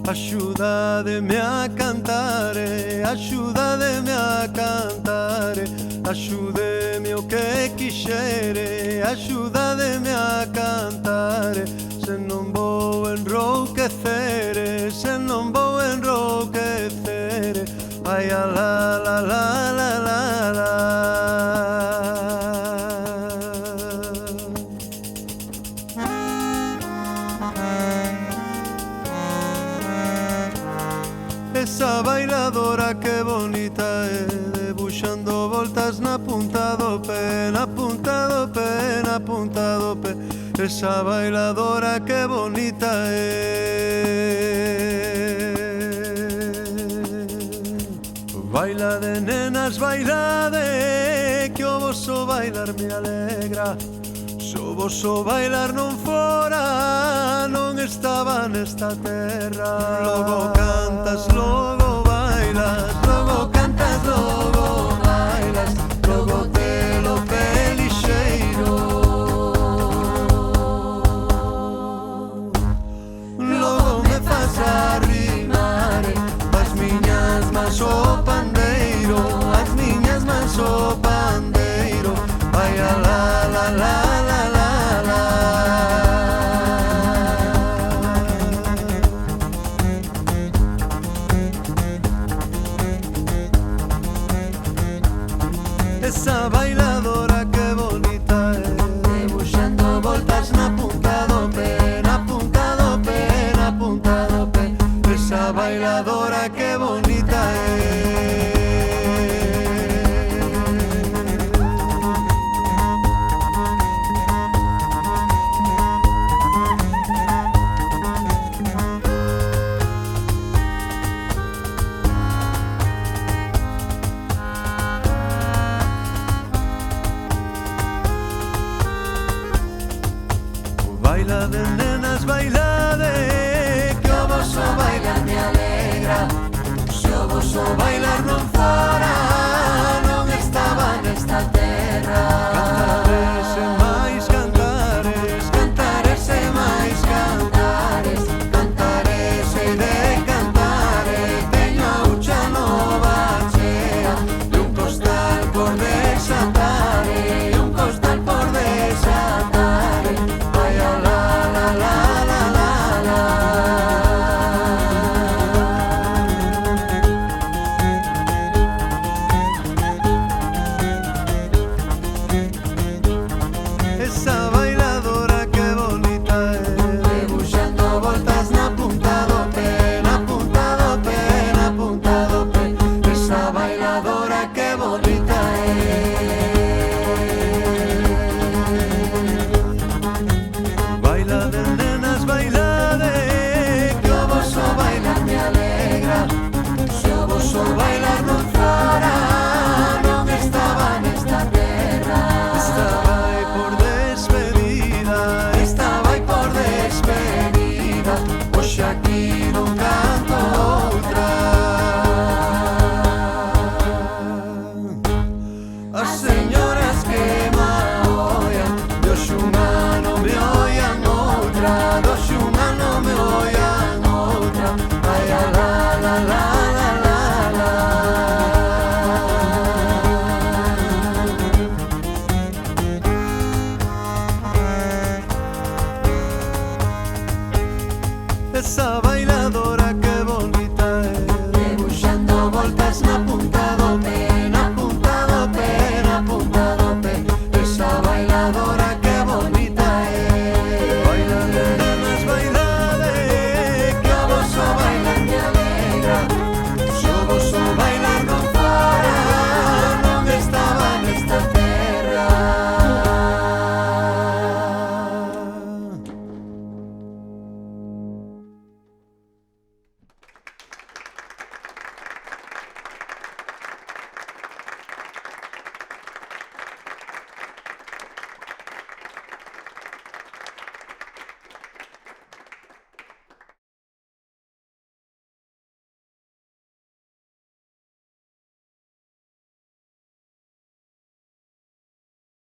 Axúdademe a cantare, axúdademe a cantare, axúdeme o que quixere, axúdademe a cantare, se non vou enrouquecere, se non vou enrouquecere, ai a la la la la la la. Esa bailadora que bonita é, debuxando voltas na punta do pé, na punta do pé, na punta do pé. Esa bailadora que bonita é. Baila de nenas, baila de, que o voso bailar me alegra. Se o voso bailar non fora, non estaba nesta terra. Logo cantas, logo bailas, logo cantas, logo bailas, logo te lo pelixeiro. Logo me faz arrimar as miñas mans o pandeiro, as miñas mans o pandeiro. Ai a la la la. Esa bailadora que bonita é, debuxando voltas na punta do pé, na punta do pé, na punta do pé. Esa bailadora que bonita é. Baila de nenas, baila de, que o voso bailar me alegra. Se o voso bailar non fora, non estaba nesta terra. Cantares e máis cantares, cantares e máis cantares, cantares e de cantares. Teño a ucha nova chea, e un costal por desatar, e un costal por desatar. Esa bailadora que bonita é, debuxando voltas na punta do pé, na punta do pé, na punta do pé. Esa bailadora que bonita é. Baila de nenas, baila de, que o voso bailar me alegra. Se o voso bailar non fora, non estaba nesta terra. Estaba aí por despedida, estaba aí por despedida. Hoxe aquí non canto outra. As señoras que me oian, de Oxuma non me oian outra, de Oxuma non me oian outra. Ai a la la la la la la. Esa bailadora que bonita é, debuxando voltas na